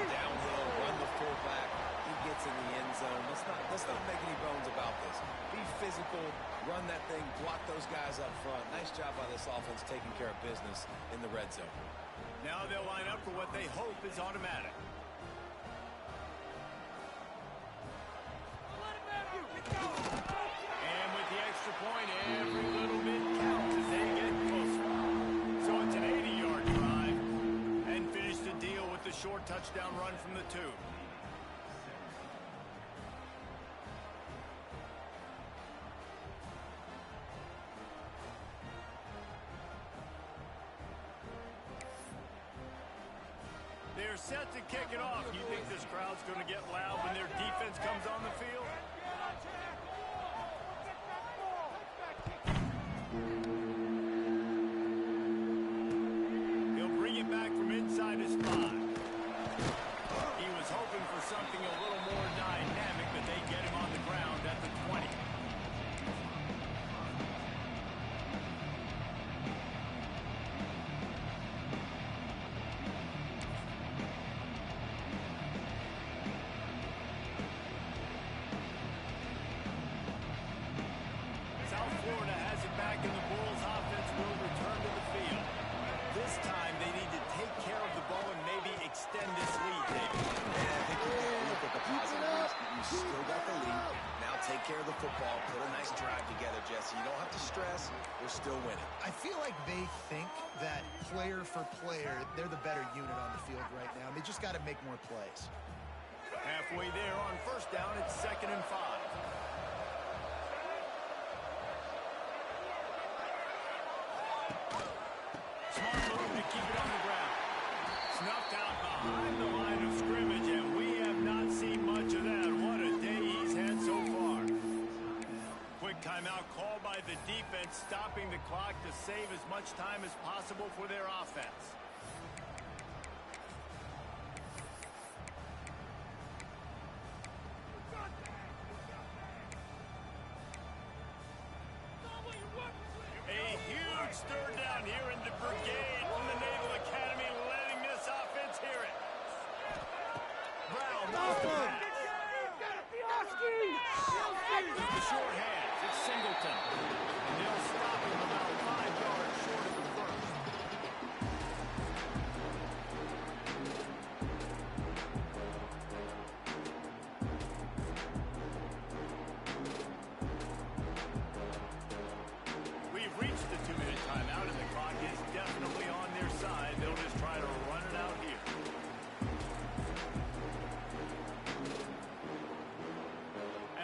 downhill, run the fullback. He gets in the end zone. Let's not make any bones about this. Be physical, run that thing, block those guys up front. Nice job by this offense taking care of business in the red zone. Now they'll line up for what they hope is automatic. And with the extra point, every little bit counts as they get closer. So it's an 80-yard drive and finish the deal with the short touchdown run from the 2. They're they're set to kick it off. You think this crowd's going to get loud when their defense comes on the field? He'll bring it back from inside his 5. He was hoping for something a little more dynamic, but they get him on the ground at the 20. Florida has it back, and the Bulls offense will return to the field. This time, they need to take care of the ball and maybe extend this lead, David. Yeah, I think you got to look at the positives. You still got the lead. Now take care of the football. Put a nice drive together, Jesse. You don't have to stress. We're still winning. I feel like they think that player for player, they're the better unit on the field right now. They just got to make more plays. Halfway there on first down, it's 2nd and 5. Smart move to keep it on the ground. Snuffed out behind the line of scrimmage, and we have not seen much of that. What a day he's had so far. Quick timeout called by the defense, stopping the clock to save as much time as possible for their offense. A huge third down here in the brigade from the Naval Academy, letting this offense hear it. Brown wants to pass. With the short hands, it's Singleton. And they'll stop him about 5 yards short of the first. We've reached the 2-minute timeout, and the clock is definitely on their side. They'll just try to run it out here.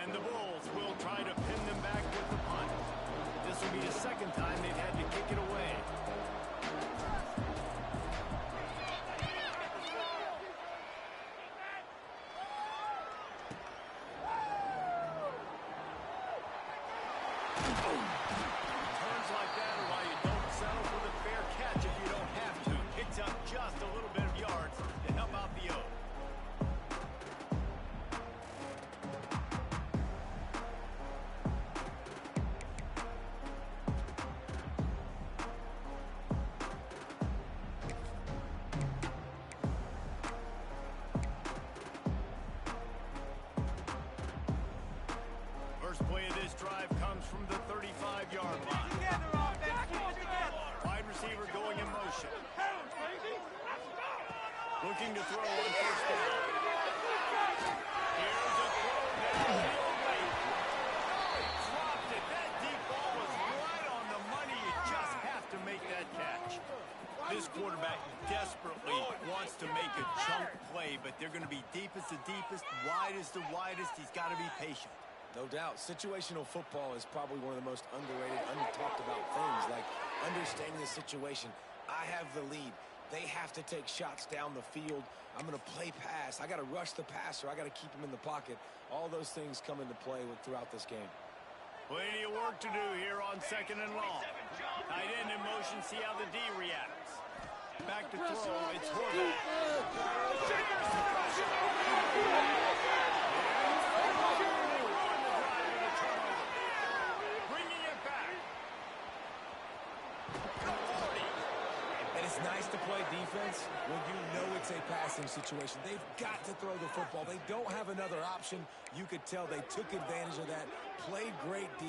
And the Bulls will try to pin them back with the punt. This will be the second time they've had to kick it away. Turns like that are why you don't settle for the fair catch if you don't have to. Picks up just a little bit of yards to help out the O. First play of this drive comes from the 35-yard line. Wide receiver going in motion. Looking to throw on first down. Here's a throw downfield late. Dropped it. That deep ball was right on the money. You just have to make that catch. This quarterback desperately wants to make a chunk play, but they're going to be deep as the deepest, wide as the widest. He's got to be patient. No doubt. Situational football is probably one of the most underrated, under-talked about things, like understanding the situation. I have the lead. They have to take shots down the field. I'm going to play pass. I got to rush the passer. I got to keep him in the pocket. All those things come into play throughout this game. Plenty of work to do here on 2nd and long. Tight end in motion. See how the D reacts. Back to throw. It's Horvath. Bringing it back. And it's nice to play defense when you know it's a passing situation. They've got to throw the football. They don't have another option. You could tell they took advantage of that, played great D,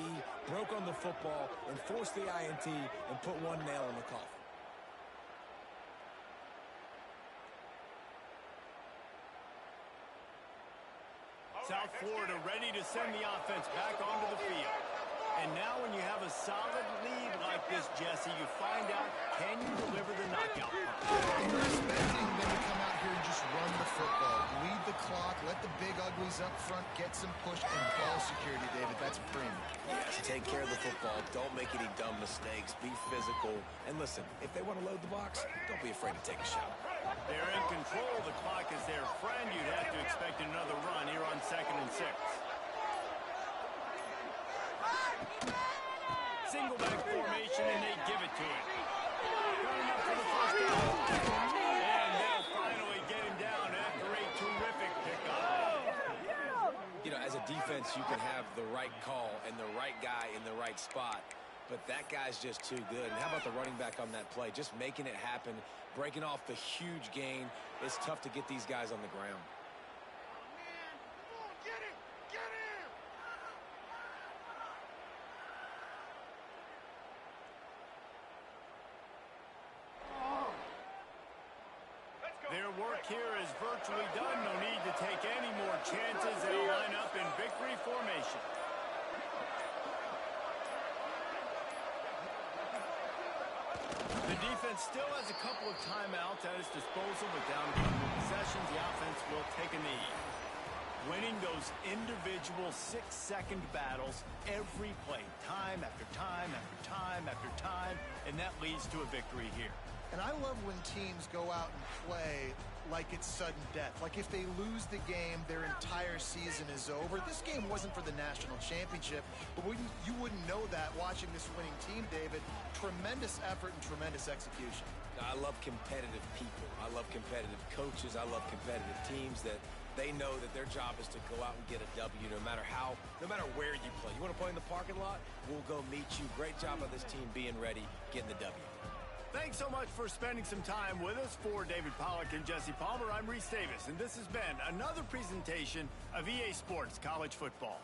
broke on the football, and forced the INT and put one nail in the coffin. South Florida ready to send the offense back onto the field. And now when you have a solid lead like this, Jesse, you find out, can you deliver the knockout punch? You're expecting them to come out here and just run the football, lead the clock, let the big uglies up front, get some push and ball security, David. That's a premium. Yes, take care of the football. Don't make any dumb mistakes. Be physical. And listen, if they want to load the box, don't be afraid to take a shot. They're in control. The clock is their friend. You'd have to expect another run here on 2nd and 6. Single back formation, and they give it to him. Running up for the first down. And they'll finally get him down after a terrific pickup. You know, as a defense, you can have the right call and the right guy in the right spot, but that guy's just too good. And how about the running back on that play? Just making it happen, breaking off the huge gain. It's tough to get these guys on the ground. Man, come on, get him! Get him! Their work here is virtually done. No need to take any more chances. They'll line up in victory formation. The defense still has a couple of timeouts at its disposal, but down to 2 possessions, the offense will take a knee. Winning those individual 6-second battles every play, time after time after time after time, and that leads to a victory here. And I love when teams go out and play like it's sudden death. Like if they lose the game, their entire season is over. This game wasn't for the national championship, but you wouldn't know that watching this winning team, David. Tremendous effort and tremendous execution. I love competitive people. I love competitive coaches. I love competitive teams that they know that their job is to go out and get a W no matter where you play. You want to play in the parking lot? We'll go meet you. Great job of this team being ready, getting the W. Thanks so much for spending some time with us. For David Pollack and Jesse Palmer, I'm Reese Davis, and this has been another presentation of EA Sports College Football.